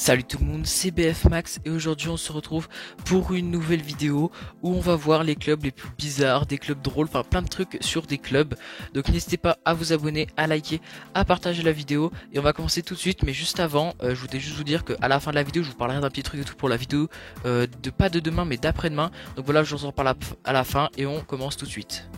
Salut tout le monde, c'est BF Max et aujourd'hui on se retrouve pour une nouvelle vidéo où on va voir les clubs les plus bizarres, des clubs drôles, enfin plein de trucs sur des clubs. Donc n'hésitez pas à vous abonner, à liker, à partager la vidéo et on va commencer tout de suite. Mais juste avant, je voulais juste vous dire qu'à la fin de la vidéo je vous parlerai d'un petit truc et tout pour la vidéo pas de demain mais d'après-demain. Donc voilà, je vous en parle à la fin et on commence tout de suite.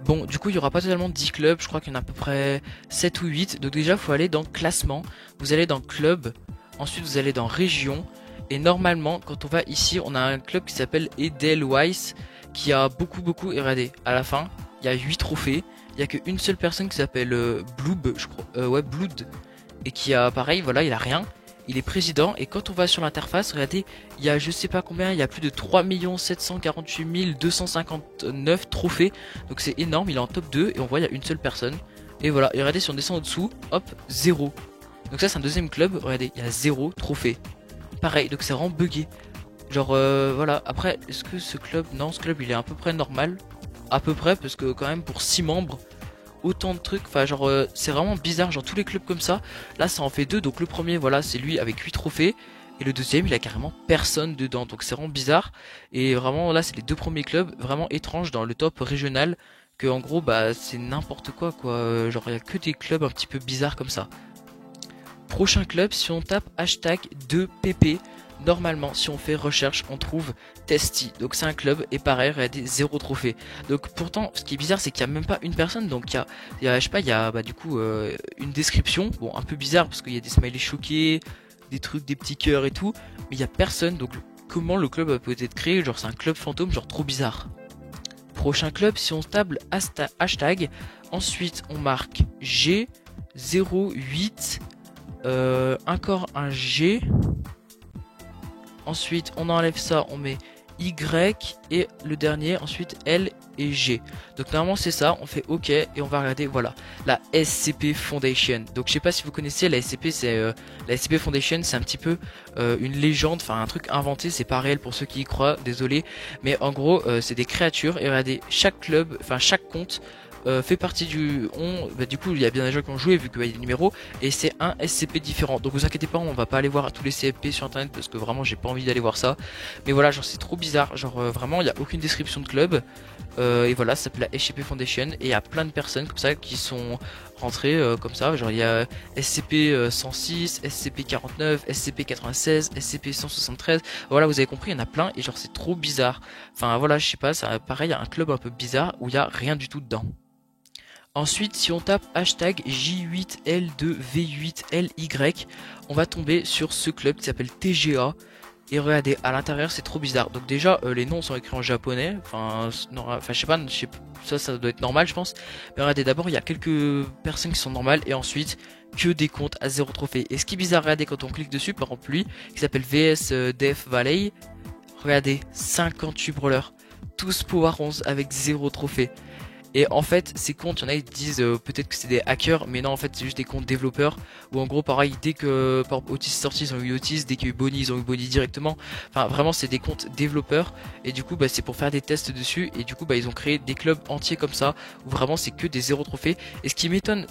Bon, du coup, il n'y aura pas totalement 10 clubs, je crois qu'il y en a à peu près 7 ou 8. Donc déjà, il faut aller dans classement, vous allez dans club, ensuite vous allez dans région. Et normalement, quand on va ici, on a un club qui s'appelle Edelweiss, qui a beaucoup, et regardez, à la fin, il y a 8 trophées. Il n'y a qu'une seule personne qui s'appelle Bloob, je crois, ouais, Blood, et qui a, pareil, voilà, il a rien. Il est président, et quand on va sur l'interface, regardez, il y a je sais pas combien, il y a plus de 3 748 259 trophées. Donc c'est énorme, il est en top 2 et on voit il y a une seule personne. Et voilà, et regardez si on descend en dessous, hop, 0. Donc ça c'est un deuxième club, regardez, il y a 0 trophée. Pareil, donc c'est vraiment bugué. Genre voilà, après, est-ce que ce club, non ce club il est à peu près normal. À peu près, parce que quand même pour 6 membres, autant de trucs, enfin genre c'est vraiment bizarre, genre tous les clubs comme ça, là ça en fait deux, donc le premier voilà c'est lui avec 8 trophées, et le deuxième il a carrément personne dedans, donc c'est vraiment bizarre, et vraiment là c'est les deux premiers clubs, vraiment étranges dans le top régional, que en gros bah c'est n'importe quoi genre il y a que des clubs un petit peu bizarres comme ça. Prochain club, si on tape hashtag 2pp, normalement si on fait recherche on trouve Testy, donc c'est un club et pareil il y a des 0 trophées. Donc pourtant ce qui est bizarre c'est qu'il n'y a même pas une personne, donc il y a je sais pas, il y a bah, du coup une description, bon un peu bizarre parce qu'il y a des smileys choqués, des trucs, des petits cœurs et tout, mais il n'y a personne, donc comment le club peut être créé, genre c'est un club fantôme, genre trop bizarre. Prochain club, si on table hashtag, ensuite on marque G08, encore un G. Ensuite, on enlève ça, on met Y et le dernier, ensuite L et G. Donc normalement c'est ça, on fait OK et on va regarder, voilà, la SCP Foundation. Donc je sais pas si vous connaissez la SCP, c'est la SCP Foundation, c'est un petit peu une légende, enfin un truc inventé, c'est pas réel pour ceux qui y croient, désolé, mais en gros c'est des créatures et regardez, chaque club, enfin chaque compte fait partie du du coup il y a bien des gens qui ont joué vu qu'il y a des numéros et c'est un SCP différent, donc vous inquiétez pas, on va pas aller voir tous les CFP sur internet parce que vraiment j'ai pas envie d'aller voir ça, mais voilà, genre c'est trop bizarre, genre vraiment il y a aucune description de club, et voilà, ça s'appelle la SCP Foundation et il y a plein de personnes comme ça qui sont rentrées comme ça, genre il y a SCP 106, SCP 49, SCP 96, SCP 173, voilà, vous avez compris, il y en a plein et genre c'est trop bizarre, enfin voilà, je sais pas, ça pareil, il y a un club un peu bizarre où il y a rien du tout dedans. Ensuite, si on tape hashtag J8L2V8LY, on va tomber sur ce club qui s'appelle TGA. Et regardez, à l'intérieur, c'est trop bizarre. Donc déjà, les noms sont écrits en japonais. Enfin, je sais pas, ça doit être normal, je pense. Mais regardez, d'abord, il y a quelques personnes qui sont normales. Et ensuite, que des comptes à 0 trophée. Et ce qui est bizarre, regardez, quand on clique dessus, par exemple, lui, qui s'appelle VS Def Valley. Regardez, 58 brawlers. Tous Power 11 avec 0 trophée. Et en fait, ces comptes, il y en a qui disent peut-être que c'est des hackers, mais non, en fait, c'est juste des comptes développeurs. Ou en gros, pareil, dès que par exemple, Otis est sorti, ils ont eu Otis, dès qu'il y a eu Bonnie, ils ont eu Bonnie directement. Enfin, vraiment, c'est des comptes développeurs. Et du coup, bah, c'est pour faire des tests dessus. Et du coup, bah, ils ont créé des clubs entiers comme ça, où vraiment, c'est que des 0 trophées. Et ce qui m'étonne.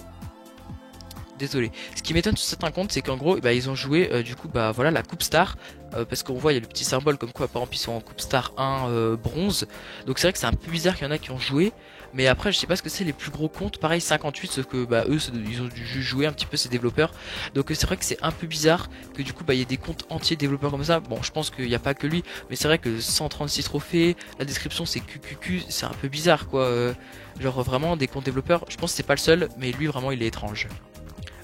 Désolé. Ce qui m'étonne sur certains comptes, c'est qu'en gros, bah, ils ont joué du coup, bah voilà, la Coupe Star, parce qu'on voit il y a le petit symbole comme quoi, par exemple, ils sont en Coupe Star 1 bronze. Donc c'est vrai que c'est un peu bizarre qu'il y en a qui ont joué, mais après, je sais pas ce que c'est les plus gros comptes. Pareil, 58, sauf que bah eux, ils ont dû jouer un petit peu ces développeurs. Donc c'est vrai que c'est un peu bizarre que du coup, bah il y ait des comptes entiers développeurs comme ça. Bon, je pense qu'il n'y a pas que lui, mais c'est vrai que 136 trophées, la description c'est QQQ, c'est un peu bizarre quoi. Genre vraiment des comptes développeurs. Je pense que c'est pas le seul, mais lui vraiment il est étrange.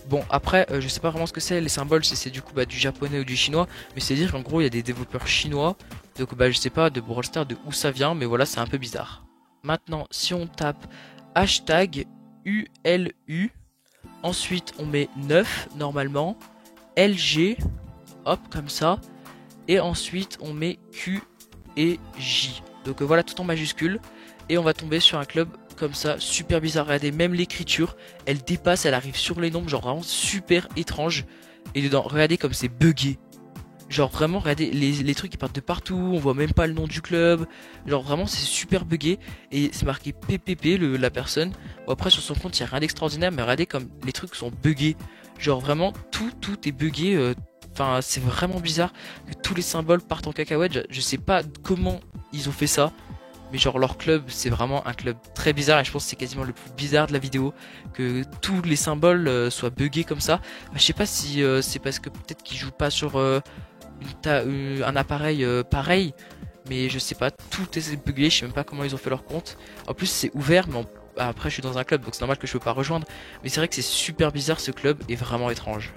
Bon après je sais pas vraiment ce que c'est les symboles, si c'est du coup bah, du japonais ou du chinois, mais c'est dire qu'en gros il y a des développeurs chinois, donc bah je sais pas de Brawl Stars de où ça vient, mais voilà c'est un peu bizarre. Maintenant si on tape hashtag ULU, ensuite on met 9 normalement, LG, hop comme ça, et ensuite on met Q et J. Donc voilà tout en majuscule, et on va tomber sur un club comme ça, super bizarre. Regardez, même l'écriture, elle dépasse, elle arrive sur les nombres, genre vraiment super étrange. Et dedans, regardez comme c'est buggé. Genre vraiment, regardez, les trucs qui partent de partout, on voit même pas le nom du club. Genre vraiment, c'est super buggé. Et c'est marqué PPP, la personne. Bon, après, sur son compte, il n'y a rien d'extraordinaire, mais regardez comme les trucs sont buggés. Genre vraiment, tout est buggé. enfin c'est vraiment bizarre que tous les symboles partent en cacahuète. Je sais pas comment ils ont fait ça, mais genre leur club c'est vraiment un club très bizarre et je pense que c'est quasiment le plus bizarre de la vidéo, que tous les symboles soient buggés comme ça. Je sais pas si c'est parce que peut-être qu'ils jouent pas sur un appareil pareil, mais je sais pas, tout est bugué, je sais même pas comment ils ont fait leur compte. En plus c'est ouvert, mais après je suis dans un club donc c'est normal que je peux pas rejoindre, mais c'est vrai que c'est super bizarre, ce club est vraiment étrange.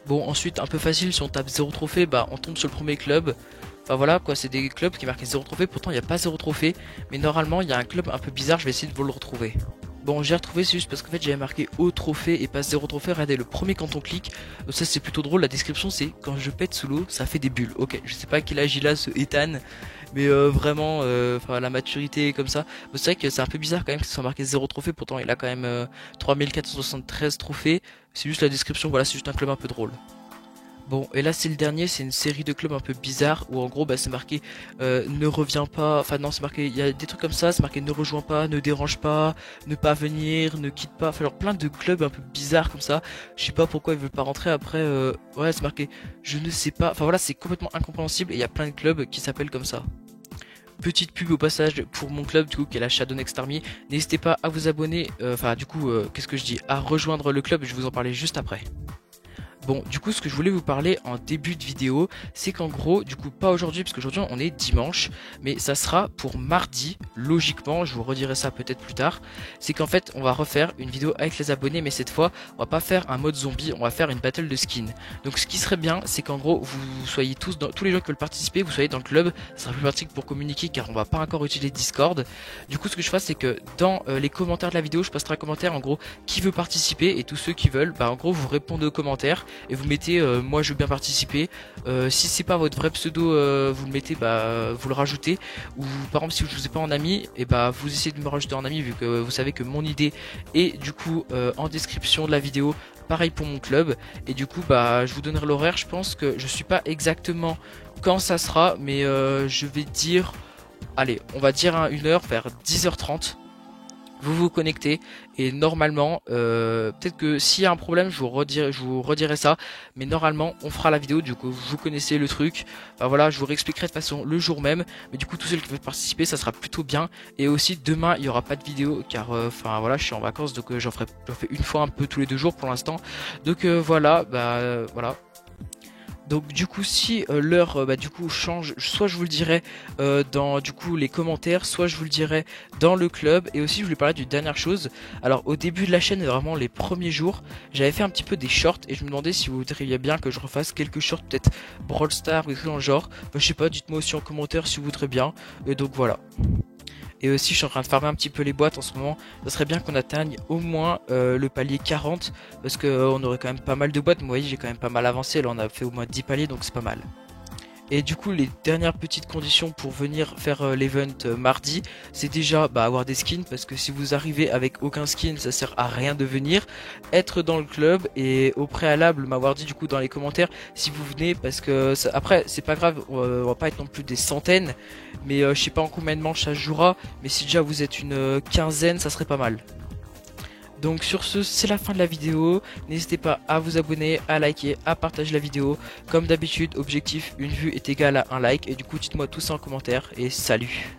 Bon, ensuite un peu facile, si on tape 0 trophée, bah on tombe sur le premier club. Enfin voilà quoi, c'est des clubs qui marquent 0 trophée, pourtant il n'y a pas 0 trophée, mais normalement il y a un club un peu bizarre, je vais essayer de vous le retrouver. Bon, j'ai retrouvé, c'est juste parce qu'en fait j'avais marqué haut trophée et pas 0 trophée. Regardez, le premier quand on clique, ça c'est plutôt drôle, la description c'est quand je pète sous l'eau, ça fait des bulles. Ok, je sais pas quel âge il a ce Ethan, mais vraiment, enfin la maturité comme ça. C'est vrai que c'est un peu bizarre quand même que ça soit marqué 0 trophée, pourtant il a quand même 3473 trophées. C'est juste la description, voilà, c'est juste un club un peu drôle. Bon, et là c'est le dernier, c'est une série de clubs un peu bizarres où en gros bah, c'est marqué ne reviens pas, enfin non c'est marqué, il y a des trucs comme ça, c'est marqué ne rejoins pas, ne dérange pas, ne pas venir, ne quitte pas, enfin genre plein de clubs un peu bizarres comme ça, je sais pas pourquoi ils veulent pas rentrer après, ouais c'est marqué je ne sais pas, enfin voilà c'est complètement incompréhensible et il y a plein de clubs qui s'appellent comme ça. Petite pub au passage pour mon club du coup qui est la Shadow Next Army, n'hésitez pas à vous abonner, enfin du coup qu'est-ce que je dis, à rejoindre le club, je vais vous en parler juste après. Bon, du coup, ce que je voulais vous parler en début de vidéo, c'est qu'en gros, du coup, pas aujourd'hui, parce qu'aujourd'hui on est dimanche, mais ça sera pour mardi, logiquement, je vous redirai ça peut-être plus tard, c'est qu'en fait, on va refaire une vidéo avec les abonnés, mais cette fois, on va pas faire un mode zombie, on va faire une battle de skins. Donc ce qui serait bien, c'est qu'en gros, vous soyez tous les gens qui veulent participer, vous soyez dans le club, ça sera plus pratique pour communiquer, car on va pas encore utiliser Discord. Du coup, ce que je ferai, c'est que dans les commentaires de la vidéo, je posterai un commentaire, en gros, qui veut participer, et tous ceux qui veulent, bah en gros, vous répondez aux commentaires, et vous mettez moi je veux bien participer. Si c'est pas votre vrai pseudo, vous le mettez, bah vous le rajoutez, ou par exemple si je vous ai pas en ami, et bah vous essayez de me rajouter en ami, vu que vous savez que mon idée est du coup en description de la vidéo, pareil pour mon club. Et du coup bah je vous donnerai l'horaire, je pense que je suis pas exactement quand ça sera, mais je vais dire, allez on va dire une heure vers 10h30. Vous vous connectez et normalement peut-être que s'il y a un problème je vous redirai ça, mais normalement on fera la vidéo, du coup vous connaissez le truc, enfin, voilà, je vous réexpliquerai de façon le jour même, mais du coup tous ceux qui veulent participer ça sera plutôt bien. Et aussi demain il y aura pas de vidéo car enfin voilà je suis en vacances, donc j'en fais une fois un peu tous les 2 jours pour l'instant, donc voilà bah voilà. Donc du coup si l'heure bah, du coup change, soit je vous le dirai dans du coup les commentaires, soit je vous le dirai dans le club. Et aussi je voulais parler d'une dernière chose. Alors au début de la chaîne, vraiment les premiers jours, j'avais fait un petit peu des shorts et je me demandais si vous voudriez bien que je refasse quelques shorts, peut-être Brawl Stars ou quelque chose dans le genre. Bah, je sais pas, dites-moi aussi en commentaire si vous voudrez bien. Et donc voilà. Et aussi je suis en train de farmer un petit peu les boîtes en ce moment. Ça serait bien qu'on atteigne au moins le palier 40, parce que on aurait quand même pas mal de boîtes. Vous voyez j'ai quand même pas mal avancé, là on a fait au moins 10 paliers donc c'est pas mal. Et du coup les dernières petites conditions pour venir faire l'event mardi, c'est déjà bah, avoir des skins, parce que si vous arrivez avec aucun skin ça sert à rien de venir. Être dans le club et au préalable m'avoir dit du coup dans les commentaires si vous venez, parce que ça, après c'est pas grave, on va pas être non plus des centaines, mais je sais pas en combien de manches ça se jouera, mais si déjà vous êtes une quinzaine ça serait pas mal. Donc sur ce, c'est la fin de la vidéo. N'hésitez pas à vous abonner, à liker, à partager la vidéo. Comme d'habitude, objectif, une vue est égal à un like. Et du coup, dites-moi tout ça en commentaire. Et salut!